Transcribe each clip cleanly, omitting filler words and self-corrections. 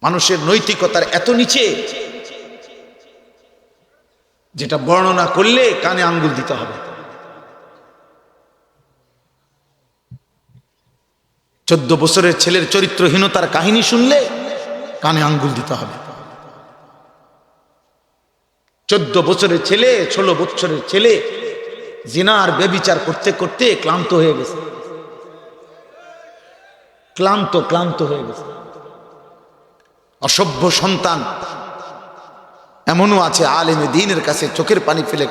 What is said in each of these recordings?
মানুষের নৈতিকতার এত নিচে, যেটা বর্ণনা করলে কানে আঙ্গুল দিতে হবে। 14 বছরের ছেলের চরিত্রহীনতার কাহিনী শুনলে কানে আঙ্গুল দিতে হবে। 14 বছরের ছেলে, 16 বছরের ছেলে জিনা আর ব্যভিচার করতে করতে ক্লান্ত হয়ে গেছে, ক্লান্ত হয়ে গেছে। অসভ্য সন্তান এমনও আছে, আলেমে দ্বীনের কাছে চোখের পানি ফেলে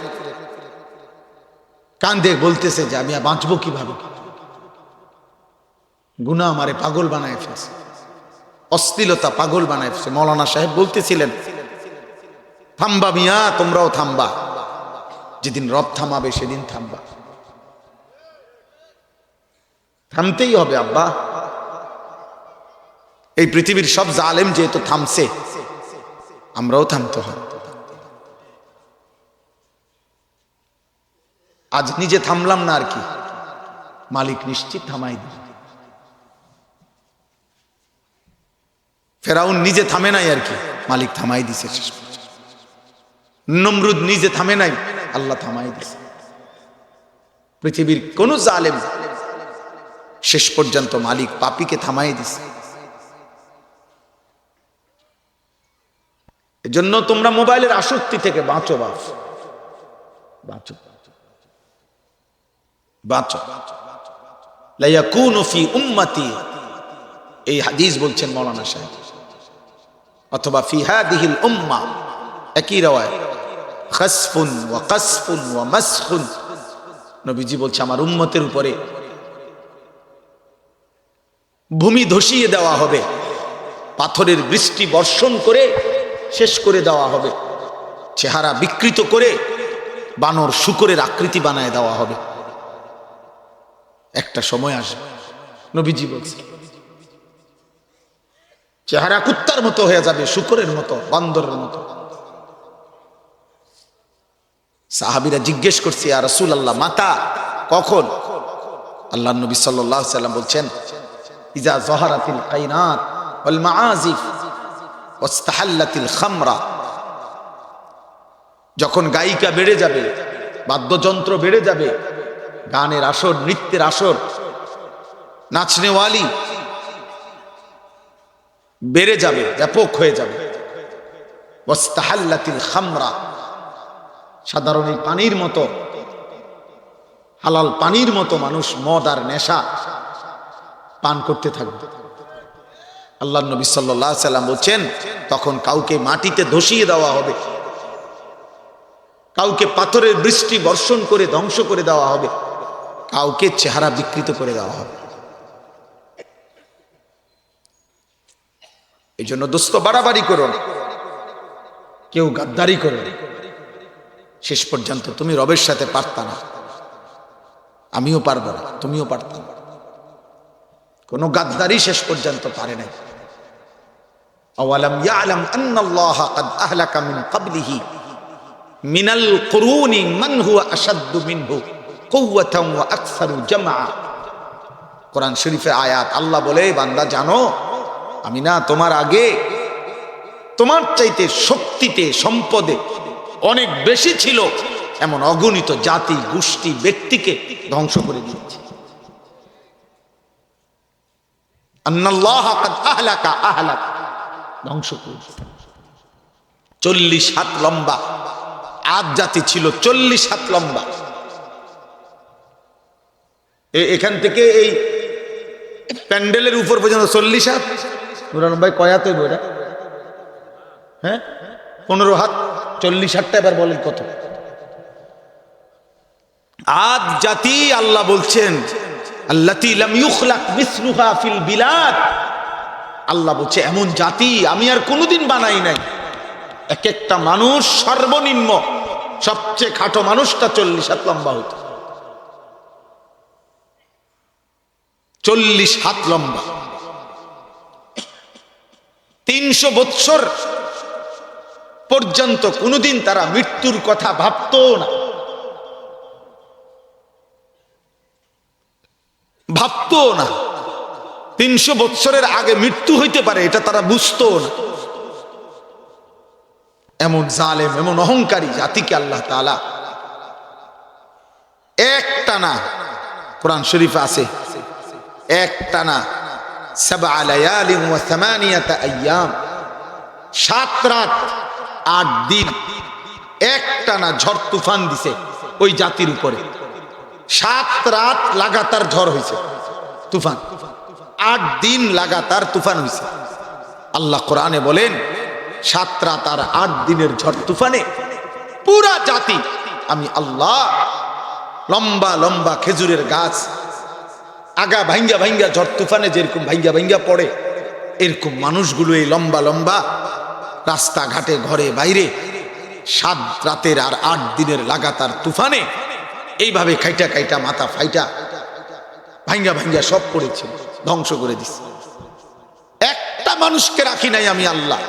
কান্দে বলতেছে যে আমি বাঁচবো কিভাবে, গুনাহ আমারে পাগল বানায় ফেলছে, অশ্লীলতা পাগল বানায় ফেলছে। মৌলানা সাহেব বলতেছিলেন, থামবা মিয়া, তোমরাও থামবা, যেদিন রব থামাবে সেদিন থামবা। থামতেই হবে আব্বা। এই পৃথিবীর সব জালেম যেহেতু থামছে, আমরাও থামতে হবে। আজ নিজে থামলাম না আর কি, মালিক নিশ্চিত থামাই দিবে। ফেরাউন নিজে থামে নাই আর কি, মালিক থামাই দিছে শেষ পর্যন্ত। নমরুদ নিজে থামে নাই, আল্লাহ থামাই দিছে। পৃথিবীর কোন জালেম শেষ পর্যন্ত মালিক পাপীকে থামাই দিছে। এজন্য তোমরা মোবাইলের আসক্তি থেকে বাঁচো, বাঁচো, বাঁচো। লা ইয়াকুনু ফি উম্মতি, এই হাদিস বলছেন মৌলানা সাহেব, অথবা ফি হাদিহিল উম্মাহ, একই রাওয়ায়, খাসফুন ওয়া কাসফুন ওয়া মাসখুন। নবীজি বলছে আমার উম্মতের উপরে ভূমি ধসিয়ে দেওয়া হবে, পাথরের বৃষ্টি বর্ষণ করে শেষ করে দেওয়া হবে, চেহারা বিকৃত করে বানর শূকরের আকৃতি বানায় দেওয়া হবে। একটা সময় আসবে, নবীজি বলছে, চেহারা কুত্তার মতো হয়ে যাবে, শূকরের মতো, বান্দরের মতো। সাহাবীরা জিজ্ঞেস করছে, ইয়া রাসূলুল্লাহ, মাতা, কখন? আল্লাহর নবী সাল্লাল্লাহু আলাইহি ওয়াসাল্লাম বলছেন, ইজা যাহারাতিল কাইনাত ওয়াল মাআজিফ ওয়াস্তাহাল্লাতিল খামরা, যখন গায়িকা বেড়ে যাবে, বাদ্যযন্ত্র বেড়ে যাবে, গানের আসর, নৃত্যের আসর, নাচনেওয়ালি বেড়ে যাবে, ব্যাপক হয়ে যাবে। ওয়াস্তাহাল্লাতিল খামরা, সাধারণ এই পানির মতো, হালাল পানির মতো মানুষ মদ আর নেশা পান করতে থাকবে। আল্লাহর নবী সাল্লাল্লাহু আলাইহি ওয়াসাল্লাম বলছেন, তখন কাউকে মাটিতে ধসিয়ে দেওয়া হবে, কাউকে পাথরের বৃষ্টি বর্ষণ করে ধ্বংস করে দেওয়া হবে, কাউকে চেহারা বিকৃত করে দেওয়া হবে। এই জন্য দোস্ত, বাড়াবাড়ি করো না, কেউ গাদ্দারি করো না। শেষ পর্যন্ত তুমি রবের সাথে পারতা না, আমিও পারবো না, তুমিও পারতাম না। কোন গাদ্দারি শেষ পর্যন্ত পারে নাই। আওয়ালাম ইয়ালাম আন্নাল্লাহা ক্বাদ আহলাকা মিন ক্বাবলিহি মিনাল কুরুনি মান হুয়া আশাদ্দু মিনহু কুওয়াতান ওয়া আকসারু জামআ। কোরআন শরীফের আয়াত। আল্লাহ বলে, বান্দা জানো, আমি না তোমার আগে তোমার চাইতে শক্তিতে, সম্পদে অনেক বেশি ছিল এমন অগণিত জাতি, গোষ্ঠী, ব্যক্তিকে ধ্বংস করে দিয়েছি। আন্নাল্লাহা ক্বাদ আহলাকা, ধ্বংস করেছে। 40 হাত লম্বা আদ জাতি ছিল, 40 হাত লম্বা। এখান থেকে এই প্যান্ডেলের উপর পর্যন্ত 40 হাত। নুরান ভাই কয় হাত হইব এটা? হ্যাঁ, 15 হাত। 40 হাতটা এবার বলেন কত? আদ জাতি আল্লাহ বলছেন, আল্লাতী লাম ইউখলাক মিসলুহা ফিল বিলাদ। আল্লাহ বলছে, এমন জাতি আমি আর কোনোদিন বানাই নাই। এক একটা মানুষ, সর্বনিম্ন সবচেয়ে খাটো মানুষটা 40 হাত লম্বা হইত। 40 হাত লম্বা। 300 বৎসর পর্যন্ত কোনোদিন তারা মৃত্যুর কথা ভাবতো না, ভাবতো না। 300 বছরের আগে মৃত্যু হইতে পারে এটা তারা বুঝতো না। এমন জালেম, এমন অহংকারী জাতিকে আল্লাহ তাআলা একটানা, কোরআন শরীফে আছে, একটানা 7 লায়ালিন ওয়া 8 আইয়াম, 7 রাত 8 দিন একটানা ঝড় তুফান দিছে ওই জাতির উপরে। 7 রাত লাগাতার ঝড় হয়েছে, তুফান, 8 দিন লাগাতার তুফান হয়েছে। আল্লাহ কোরআনে বলেন 7 রাত আর 8 দিনের ঝড় তুফানে পুরা জাতি আমি আল্লাহ লম্বা লম্বা খেজুরের গাছ আগা ভাঙ্গা ভাঙ্গা ঝড় তুফানে যেরকম ভাঙ্গা ভাঙ্গা পড়ে, এরকম মানুষগুলো এই লম্বা লম্বা রাস্তাঘাটে ঘরে বাইরে 7 রাতের আর 8 দিনের লাগাতার তুফানে এইভাবে খাইটা খাইটা মাথা ফাইটা ভাঙ্গা ভাঙ্গা সব পড়েছে, ধ্বংস করে দিচ্ছে। একটা মানুষকে রাখি নাই আমি আল্লাহ।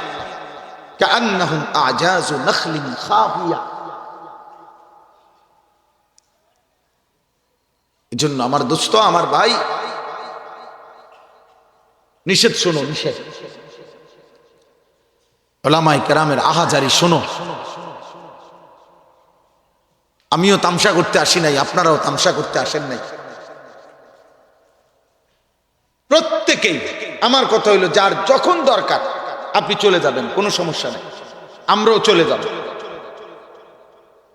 কাআন্নাহুম আজাযু নাখলিন খাবিয়া। এজন্য আমার দোস্ত, আমার ভাই, নিষেধ শোনো, নিষেধ। উলামায়ে কেরামের আহাজারি শোনো। আমিও তামসা করতে আসি নাই, আপনারাও তামসা করতে আসেন নাই। প্রত্যেকেই, আমার কথা হইলো যার যখন দরকার আপনি চলে যাবেন, কোনো সমস্যা নেই, আমরাও চলে যাব।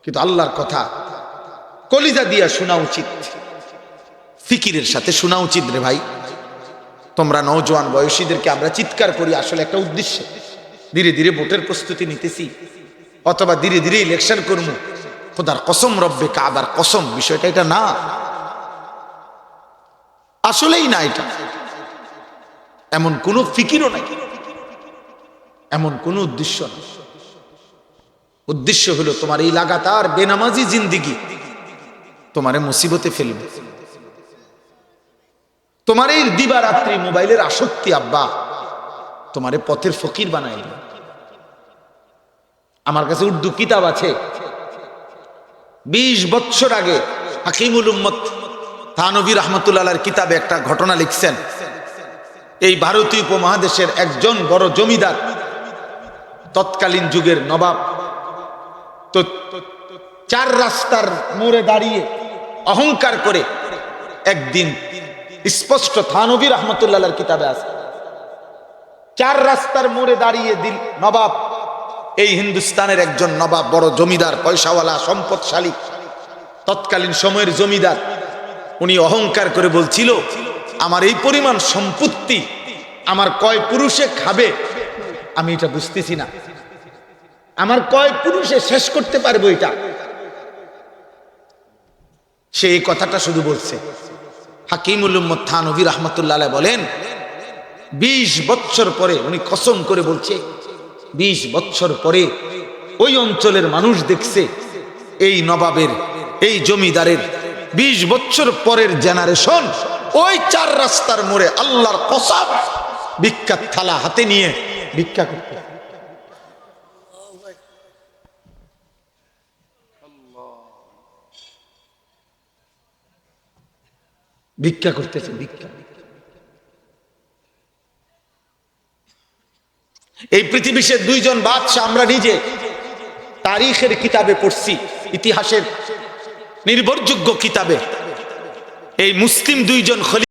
কিন্তু আল্লাহর কথা কলিজা দিয়া শোনা উচিত, ফিকিরের সাথে শোনা উচিত। রে ভাই, তোমরা নওজোয়ান বয়সীদেরকে আমরা চিৎকার করি আসলে একটা উদ্দেশ্যে, ধীরে ধীরে ভোটের প্রস্তুতি নিতেছি অথবা ধীরে ধীরে ইলেকশন করবো, খোদার কসম, রব্বে কাবার কসম, বিষয়টা এটা না, আসলেই না। এটা এমন কোনো ফিকিরও নাই, এমন কোনো উদ্দেশ্য না। উদ্দেশ্য হলো তোমার এই লাগাতার বেনামাজি জিন্দিগি তোমারে মুসিবতে ফেলবে। তোমার এই দিবারাত্রি মোবাইলের আসক্তি আব্বা তোমারে পথের ফকির বানাই দিবে। আমার কাছে উর্দু কিতাব আছে, 20 বছর আগে হাকিমুল উম্মত থানভী রাহমাতুল্লাহর কিতাবে একটা ঘটনা লিখছেন। এই ভারতীয় উপমহাদেশের একজন বড় জমিদার, তৎকালীন যুগের নবাব, তো 4 রাস্তার মোড়ে দাঁড়িয়ে অহংকার করে একদিন, স্পষ্ট থানভী রাহমাতুল্লাহর কিতাবে আছে, 4 রাস্তার মোড়ে দাঁড়িয়ে দিল নবাব, এই হিন্দুস্তানের একজন নবাব, বড় জমিদার, পয়সাওয়ালা, সম্পদশালী, তৎকালীন সময়ের জমিদার, উনি অহংকার করে বলছিল আমার এই পরিমাণ সম্পত্তি আমার কয় পুরুষে খাবে আমি এটা বুঝতেছি না, আমার কয় পুরুষে শেষ করতে পারবো এটা। সে এই কথাটা শুধু বলছে। হাকিমুল উম্মত থানভী রাহমাতুল্লাহ আলাইহি বলেন 20 বছর পরে, উনি কসম করে বলছে, 20 বছর পরে ওই অঞ্চলের মানুষ দেখছে এই নবাবের, এই জমিদারের 20 বছর পরের জেনারেশন ওই 4 রাস্তার মোড়ে আল্লাহর কসম ভিক্ষার থালা হাতে নিয়ে ভিক্ষা করতে, ভিক্ষা করতেছে, ভিক্ষা। এই পৃথিবীতে 2 জন বাদশা আমরা নিজে তারিখের কিতাবে পড়ছি, ইতিহাসের নির্ভরযোগ্য কিতাবে, এই মুসলিম 2 জন খলিফা